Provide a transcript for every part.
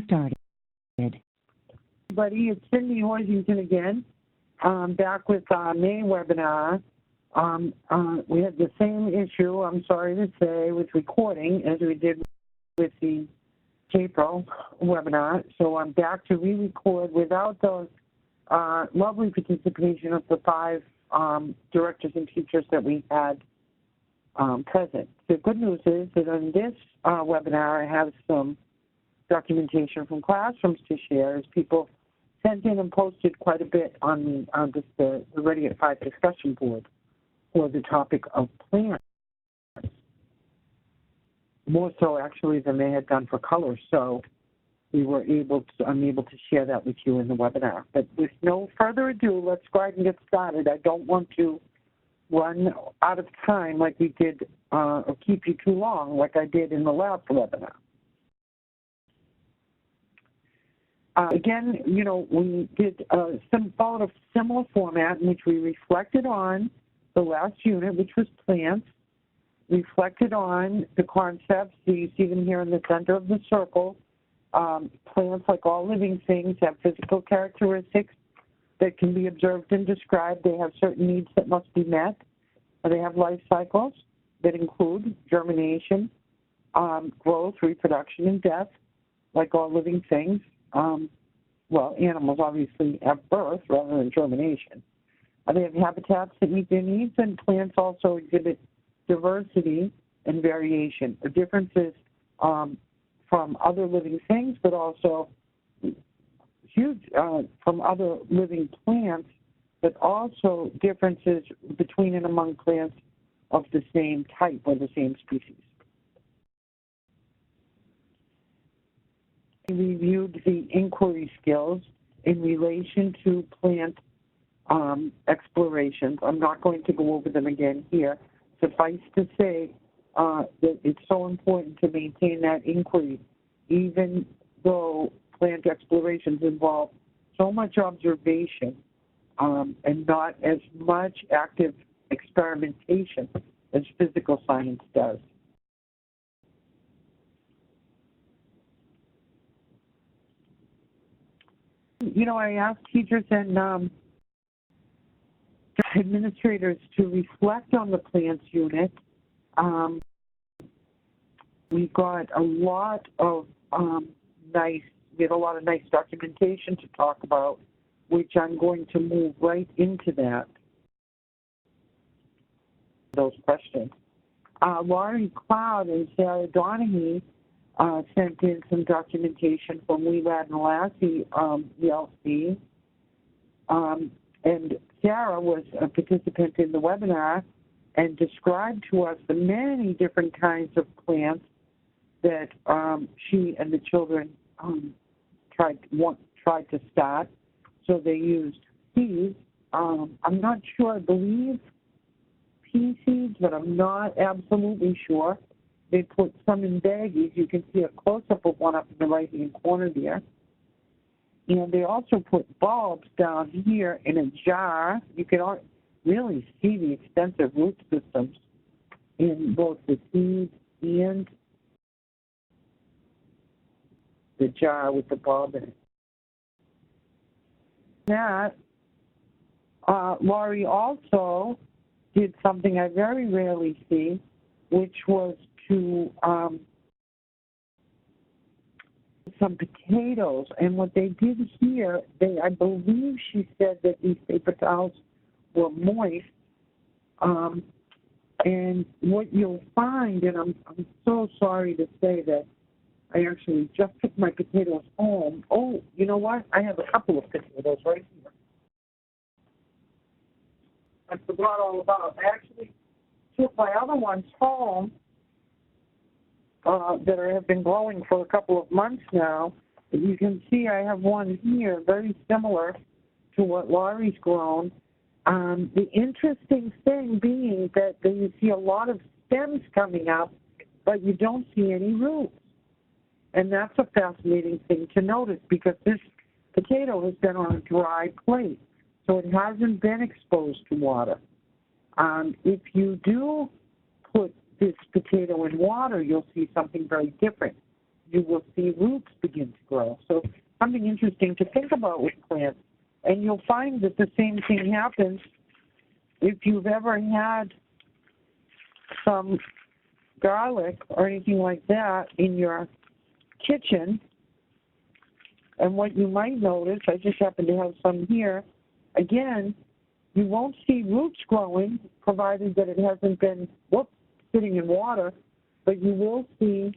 Started. Everybody, it's Cindy Hoisington again. Back with our May webinar. We had the same issue, I'm sorry to say, with recording as we did with the April webinar. So I'm back to re-record without the lovely participation of the 5 directors and teachers that we had present. The good news is that on this webinar, I have some documentation from classrooms to share, as people sent in and posted quite a bit on the Ready at 5 discussion board for the topic of plants. More so actually than they had done for color, so I'm able to share that with you in the webinar. But with no further ado, let's go ahead and get started. I don't want to run out of time like we did, or keep you too long like I did in the last webinar. Again, you know, we did followed a similar format in which we reflected on the last unit, which was plants, reflected on the concepts. So you see them here in the center of the circle. Plants, like all living things, have physical characteristics that can be observed and described. They have certain needs that must be met. They have life cycles that include germination, growth, reproduction, and death, like all living things. Well, animals obviously have birth rather than germination. They have habitats that meet their needs, and plants also exhibit diversity and variation. The differences from other living things, but also huge from other living plants, but also differences between and among plants of the same type or the same species. We reviewed the inquiry skills in relation to plant explorations. I'm not going to go over them again here. Suffice to say that it's so important to maintain that inquiry, even though plant explorations involve so much observation and not as much active experimentation as physical science does. You know, I asked teachers and administrators to reflect on the plants unit. We got a lot of nice documentation to talk about, which I'm going to move right into that. Those questions. Laurie Cloud and Sarah Donahue sent in some documentation from WeLad and Lassie ELC. And Sarah was a participant in the webinar and described to us the many different kinds of plants that she and the children tried to start. So they used seeds. I'm not sure, I believe pea seeds, but I'm not absolutely sure. They put some in baggies. You can see a close-up of one up in the right-hand corner there. And they also put bulbs down here in a jar. You can really see the extensive root systems in both the seeds and the jar with the bulb in it. That, Laurie also did something I very rarely see, which was to some potatoes. And what they did here, I believe she said that these paper towels were moist. And what you'll find, and I'm so sorry to say that I actually just took my potatoes home. Oh, you know what? I have a couple of potatoes right here. I forgot all about it. I actually took my other ones home that have been growing for a couple of months now. You can see I have one here very similar to what Laurie's grown. The interesting thing being that you see a lot of stems coming up, but you don't see any roots. And that's a fascinating thing to notice, because this potato has been on a dry plate, so it hasn't been exposed to water. If you do put this potato in water, you'll see something very different. you will see roots begin to grow. So something interesting to think about with plants. And you'll find that the same thing happens if you've ever had some garlic or anything like that in your kitchen. And what you might notice, I just happen to have some here, again, you won't see roots growing, provided that it hasn't been, sitting in water, but you will see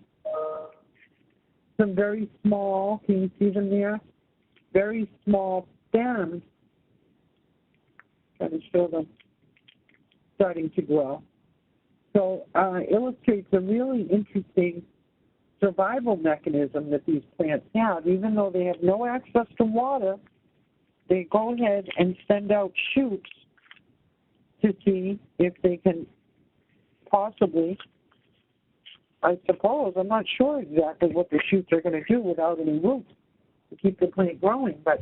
some very small, can you see them there? Very small stems, trying to show them, starting to grow. So illustrates a really interesting survival mechanism that these plants have. Even though they have no access to water, they go ahead and send out shoots to see if they can possibly, I suppose, I'm not sure exactly what the shoots are going to do without any roots to keep the plant growing, but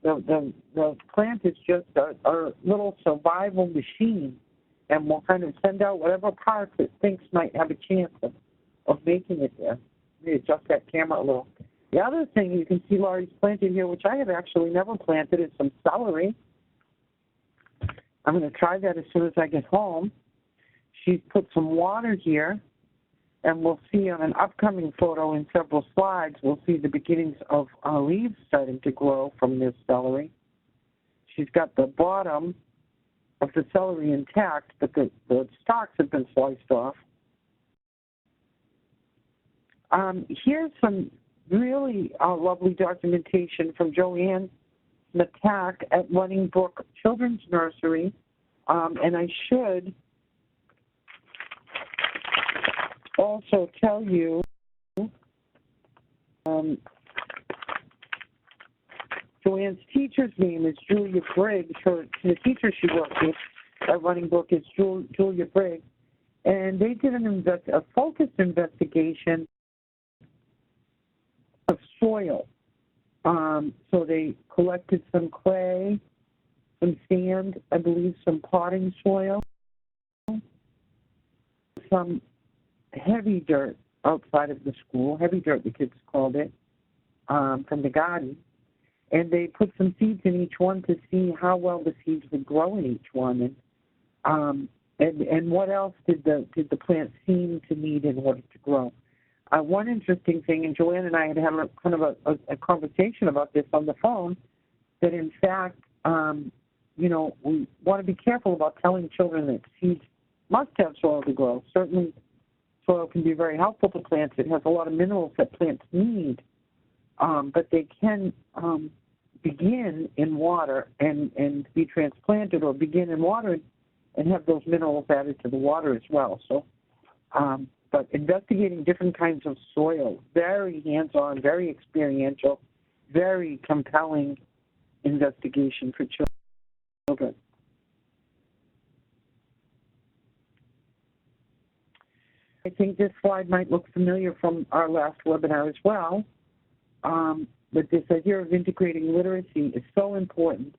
the plant is just a little survival machine, and will kind of send out whatever parts it thinks might have a chance of making it there. Let me adjust that camera a little. The other thing you can see Laurie's planted here, which I have actually never planted, is some celery. I'm going to try that as soon as I get home. She's put some water here, and we'll see on an upcoming photo in several slides, we'll see the beginnings of leaves starting to grow from this celery. She's got the bottom of the celery intact, but the stalks have been sliced off. Here's some really lovely documentation from Joanne Matak at Running Brook Children's Nursery, and I should also tell you Joanne's teacher's name is Julia Briggs. The teacher she worked with at Running Brook is Julia Briggs, and they did a focused investigation of soil. So they collected some clay, some sand, I believe some potting soil, some heavy dirt outside of the school, heavy dirt the kids called it, from the garden. And they put some seeds in each one to see how well the seeds would grow in each one, and what else did the plant seem to need in order to grow. One interesting thing, and Joanne and I had kind of a conversation about this on the phone, that in fact, we want to be careful about telling children that seeds must have soil to grow. Certainly, soil can be very helpful to plants. It has a lot of minerals that plants need, but they can begin in water and be transplanted, or begin in water and have those minerals added to the water as well. So, but investigating different kinds of soil, very hands-on, very experiential, very compelling investigation for children. I think this slide might look familiar from our last webinar as well, but this idea of integrating literacy is so important.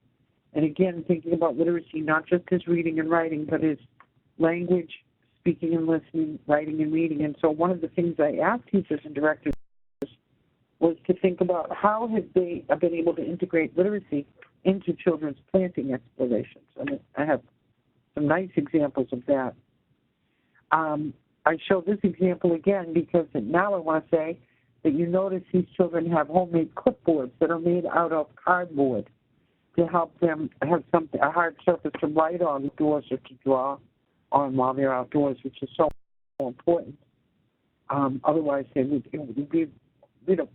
And again, thinking about literacy not just as reading and writing, but as language, speaking and listening, writing and reading. And so one of the things I asked teachers and directors was to think about how have they been able to integrate literacy into children's planting explorations. And I have some nice examples of that. I show this example again because now I want to say that you notice these children have homemade clipboards that are made out of cardboard to help them have a hard surface to write on outdoors or to draw on while they're outdoors, which is so important. Otherwise, it would be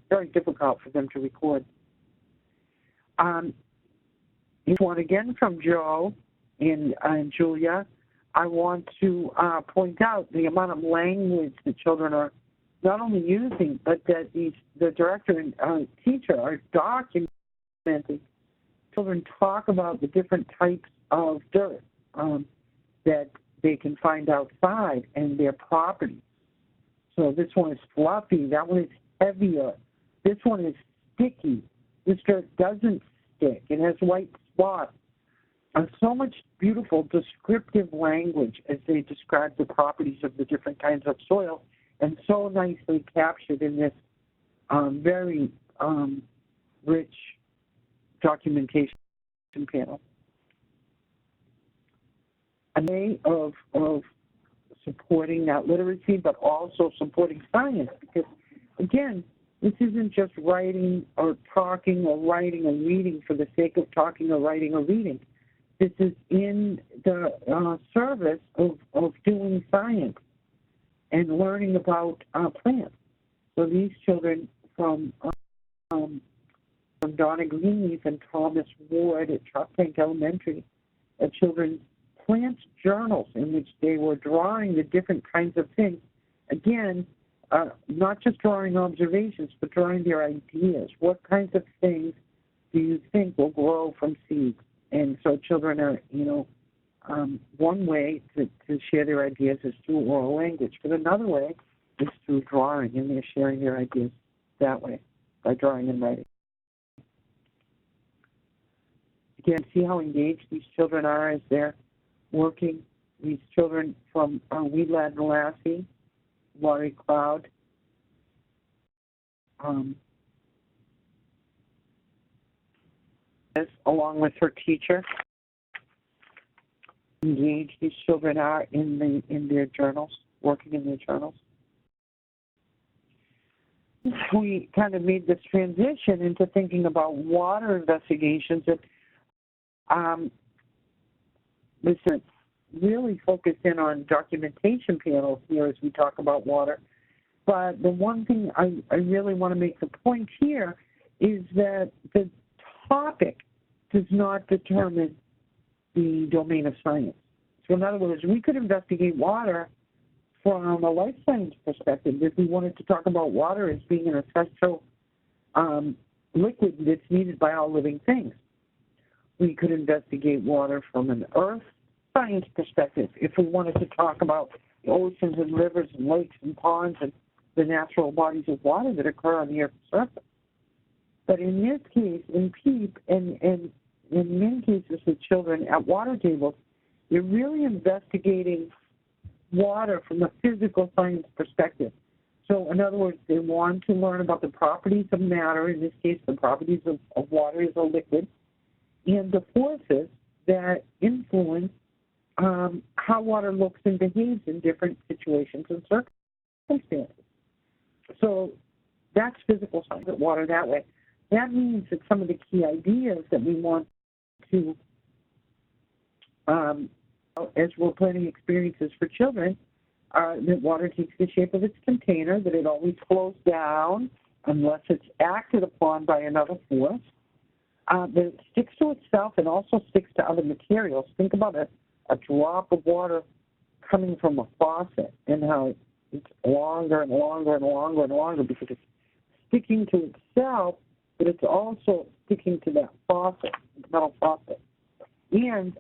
very difficult for them to record. This one again from Joe and Julia. I want to point out the amount of language the children are not only using, but that the director and teacher are documenting. Children talk about the different types of dirt that they can find outside and their properties. So this one is fluffy, that one is heavier, this one is sticky, this dirt doesn't stick, it has white spots. So much beautiful descriptive language as they describe the properties of the different kinds of soil. and so nicely captured in this very rich documentation panel. A way of supporting that literacy, but also supporting science, because, again, this isn't just writing or talking or writing or reading for the sake of talking or writing or reading. This is in the service of doing science and learning about plants. So these children from Donna Greenleaf and Thomas Ward at Chalk Tank Elementary, children's plant journals in which they were drawing the different kinds of things. Again, not just drawing observations, but drawing their ideas. What kinds of things do you think will grow from seeds? And so children are, one way to share their ideas is through oral language, but another way is through drawing, and they're sharing their ideas that way, by drawing and writing. Again, see how engaged these children are as they're working. These children from We Lad and Lassie, Laurie Cloud, along with her teacher, engaged these children are in their journals, working in their journals. We kind of made this transition into thinking about water investigations that this is really focused in on documentation panels here as we talk about water. But the one thing I really want to make the point here is that the topic does not determine the domain of science. So in other words, we could investigate water from a life science perspective if we wanted to talk about water as being an essential liquid that's needed by all living things. We could investigate water from an earth science perspective if we wanted to talk about the oceans and rivers and lakes and ponds and the natural bodies of water that occur on the Earth's surface. But in this case, in PEEP, and in many cases with children at water tables, you're really investigating water from a physical science perspective. So in other words, they want to learn about the properties of matter, in this case the properties of water as a liquid, and the forces that influence how water looks and behaves in different situations and circumstances. So that's physical science of water that way. That means that some of the key ideas that we want to, as we're planning experiences for children, are that water takes the shape of its container, that it always flows down unless it's acted upon by another force, that it sticks to itself and also sticks to other materials. Think about a drop of water coming from a faucet and how it's longer and longer and longer and longer because it's sticking to itself, but it's also sticking to that faucet, metal faucet. And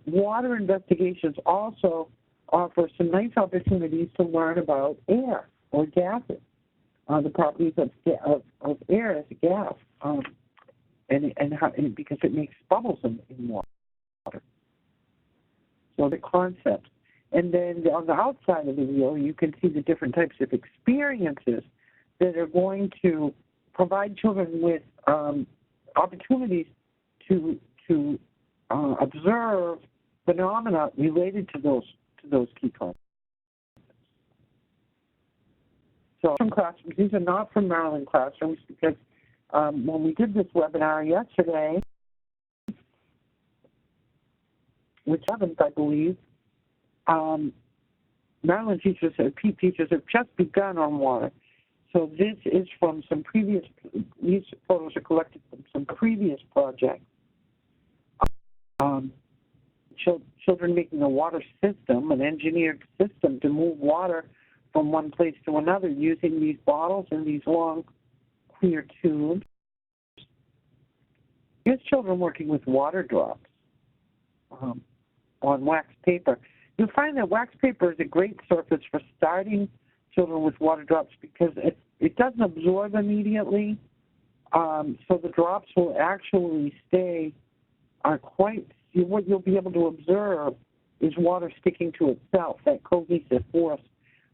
water investigations also offer some nice opportunities to learn about air or gases, the properties of air as a gas, and because it makes bubbles in water. So the concepts. And then on the outside of the wheel, you can see the different types of experiences that are going to provide children with opportunities to observe phenomena related to those key concepts. So from classrooms, these are not from Maryland classrooms because when we did this webinar yesterday, which 7th, I believe, Maryland teachers, PEEP teachers have just begun on water. So this is from some previous, these photos are collected from some previous projects. Children making a water system, an engineered system to move water from one place to another using these bottles and these long, clear tubes. Here's children working with water drops on wax paper. You'll find that wax paper is a great surface for starting children with water drops because it doesn't absorb immediately, so the drops will actually stay what you'll be able to observe is water sticking to itself, that cohesive force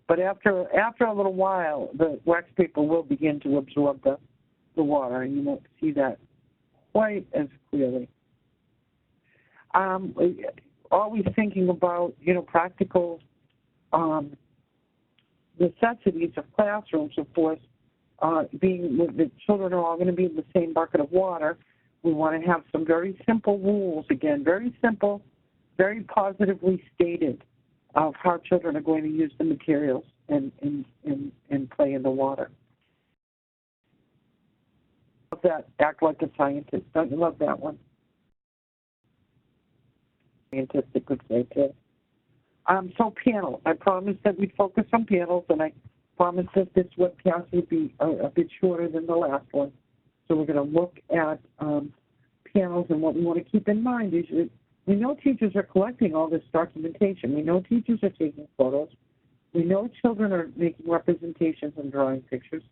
But after a little while, the wax paper will begin to absorb the water, and you won't see that quite as clearly. Always thinking about, practical necessities of classrooms, of course, being the children are all going to be in the same bucket of water. We want to have some very simple rules, again, very simple, very positively stated, of how children are going to use the materials and play in the water. Love that, act like a scientist. Don't you love that one? Scientific would say too. So panels. I promised that we'd focus on panels, and I promised that this webcast would be a bit shorter than the last one. So we're going to look at panels, and what we want to keep in mind is we know teachers are collecting all this documentation. We know teachers are taking photos. We know children are making representations and drawing pictures.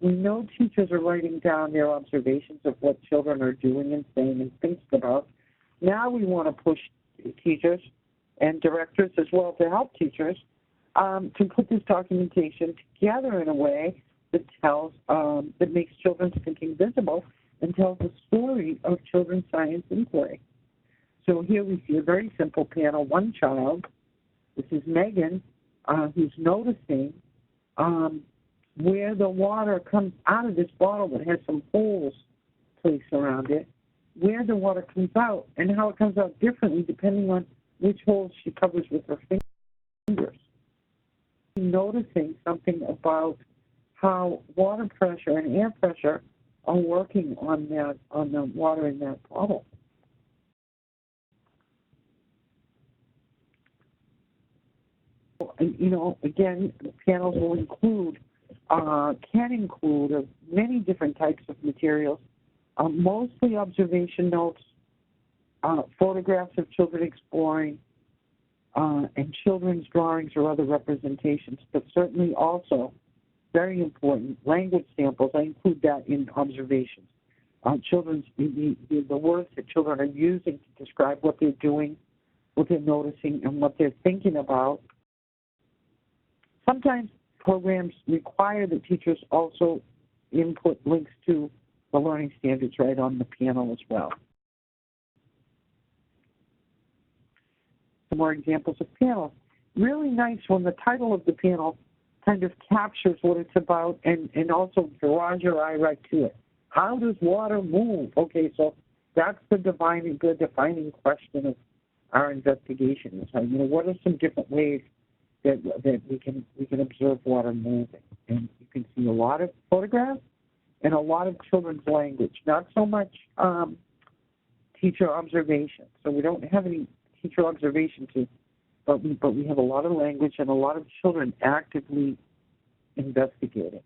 We know teachers are writing down their observations of what children are doing and saying and thinking about. Now we want to push teachers and directors as well to help teachers to put this documentation together in a way that tells, that makes children's thinking visible and tells the story of children's science inquiry. So here we see a very simple panel. One child, this is Megan, who's noticing where the water comes out of this bottle that has some holes placed around it, where the water comes out and how it comes out differently depending on which holes she covers with her fingers. Noticing something about how water pressure and air pressure are working on the water in that bottle. Again, the panels will can include many different types of materials, mostly observation notes, photographs of children exploring, and children's drawings or other representations, but certainly also, very important, language samples. I include that in observations. Children's the words that children are using to describe what they're doing, what they're noticing, and what they're thinking about. Sometimes programs require that teachers also input links to the learning standards right on the panel as well. Some more examples of panels. Really nice when the title of the panel kind of captures what it's about and also draws your eye right to it. How does water move? Okay, so that's the defining question of our investigation. Is what are some different ways that we can observe water moving? And you can see a lot of photographs and a lot of children's language, not so much teacher observation. So we don't have any teacher observation but we have a lot of language and a lot of children actively investigating.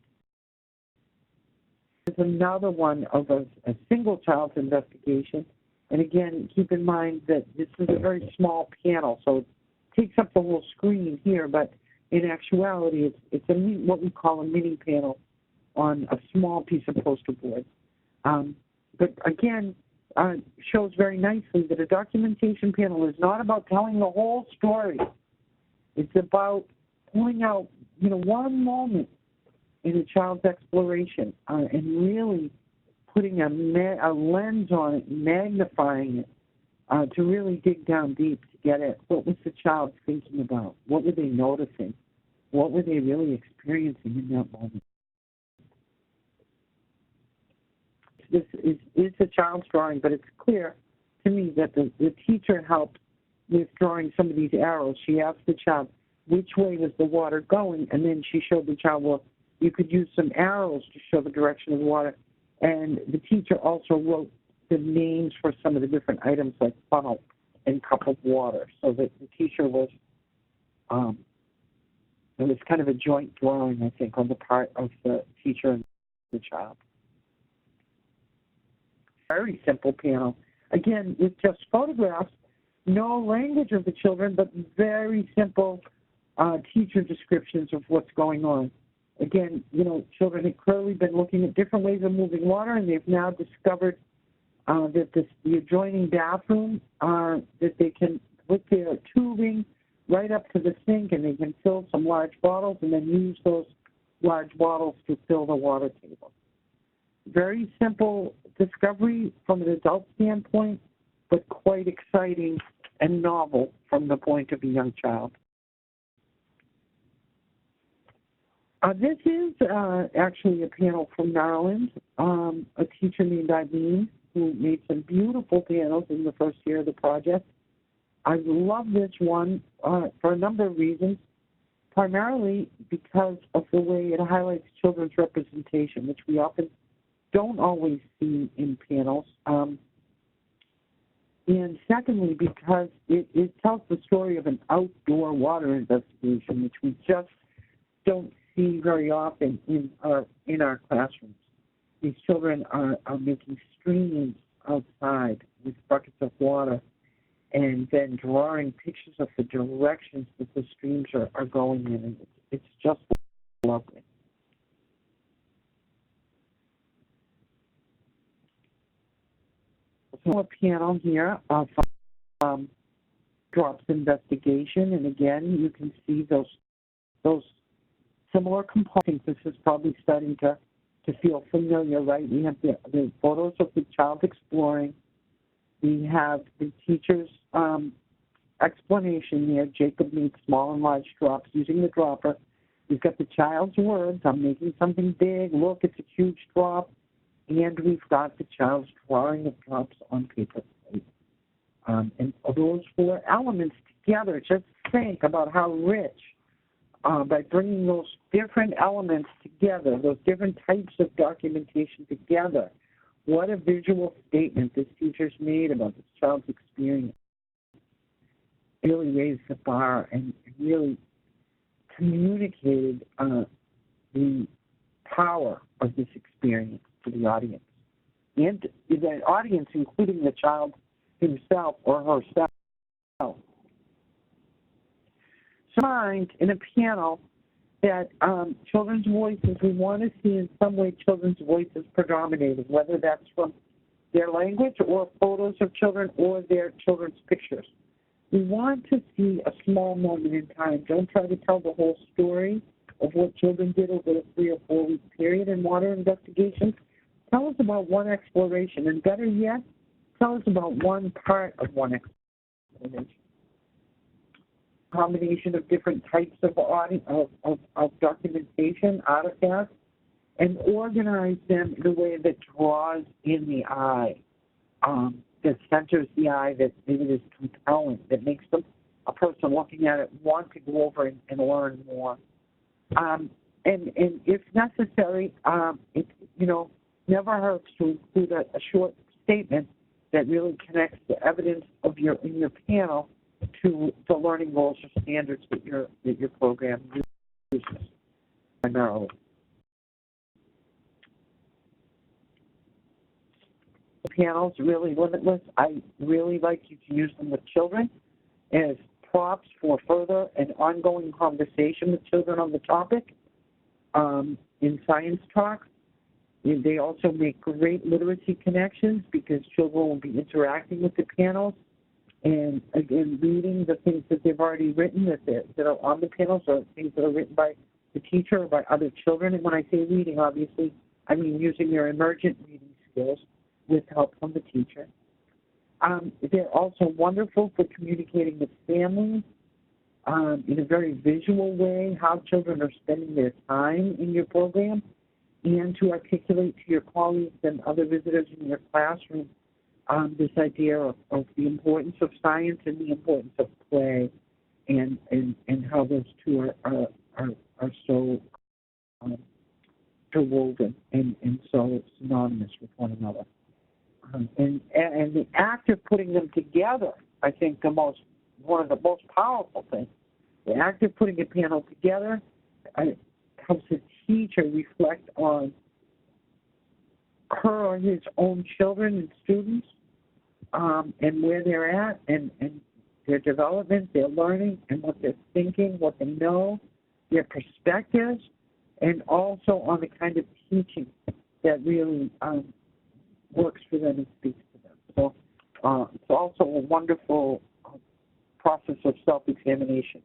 There's another one of a single child's investigation, and again, keep in mind that this is a very small panel, so it takes up the whole screen here, but in actuality, it's what we call a mini panel on a small piece of poster board. But again, shows very nicely that a documentation panel is not about telling the whole story. It's about pulling out, one moment in a child's exploration and really putting a lens on it, magnifying it to really dig down deep to get at what was the child thinking about, what were they noticing, what were they really experiencing in that moment. This is a child's drawing, but it's clear to me that the teacher helped with drawing some of these arrows. She asked the child which way was the water going, and then she showed the child, well, you could use some arrows to show the direction of the water. And the teacher also wrote the names for some of the different items like funnel and cup of water, so that the teacher was, it was kind of a joint drawing, I think, on the part of the teacher and the child. Very simple panel. Again, with just photographs, no language of the children, but very simple teacher descriptions of what's going on. Again, children have clearly been looking at different ways of moving water, and they've now discovered that the adjoining bathroom, that they can put their tubing right up to the sink, and they can fill some large bottles and then use those large bottles to fill the water table. Very simple discovery from an adult standpoint, but quite exciting and novel from the point of a young child. This is actually a panel from Maryland, a teacher named Eileen who made some beautiful panels in the first year of the project. I love this one for a number of reasons, primarily because of the way it highlights children's representation, which we often don't always see in panels. And secondly, because it tells the story of an outdoor water investigation, which we just don't see very often in our classrooms. These children are making streams outside with buckets of water and then drawing pictures of the directions that the streams are going in. And it's just lovely. So a panel here of drops investigation, and again, you can see those similar components. This is probably starting to feel familiar, right? We have the photos of the child exploring. We have the teacher's explanation there. Jacob made small and large drops using the dropper. We've got the child's words. I'm making something big. Look, it's a huge drop. And we've got the child's drawing of drops on paper plate. And those four elements together, just think about how rich, by bringing those different elements together, those different types of documentation together, what a visual statement this teacher's made about this child's experience. It really raised the bar and really communicated the power of this experience to the audience. And the audience, including the child himself or herself. Mind in a panel that children's voices, we want to see in some way children's voices predominating, whether that's from their language or photos of children or their children's pictures. We want to see a small moment in time. Don't try to tell the whole story of what children did over a 3 or 4 week period in water investigations. Tell us about one exploration, and better yet, tell us about one part of one exploration. Combination of different types of documentation, artifacts, and organize them in a way that draws in the eye, that centers the eye, that it is compelling, that makes a person looking at it want to go over and learn more. And if necessary, it never hurts to include a short statement that really connects the evidence in your panel to the learning goals or standards that your program uses primarily. The panel's really limitless. I really like you to use them with children as props for further and ongoing conversation with children on the topic in science talks. They also make great literacy connections because children will be interacting with the panels and, again, reading the things that they've already written that are on the panels or things that are written by the teacher or by other children. And when I say reading, obviously, I mean using their emergent reading skills with help from the teacher. They're also wonderful for communicating with families in a very visual way, how children are spending their time in your program, and to articulate to your colleagues and other visitors in your classroom this idea of the importance of science and the importance of play, and how those two are so interwoven and so synonymous with one another. And the act of putting them together, I think one of the most powerful things, the act of putting a panel together helps the teacher reflect on her or his own children and students and where they're at and their development, their learning, and what they're thinking, what they know, their perspectives, and also on the kind of teaching that really works for them and speaks to them. So it's also a wonderful process of self-examination.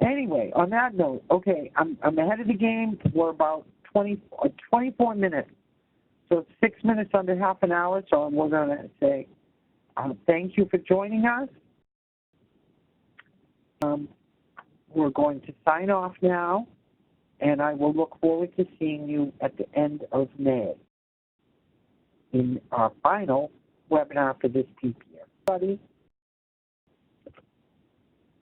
Anyway, on that note, okay, I'm ahead of the game. We're about 24 minutes. So it's 6 minutes under half an hour, so we're going to say thank you for joining us. We're going to sign off now, and I will look forward to seeing you at the end of May in our final webinar for this PEEP year. Everybody,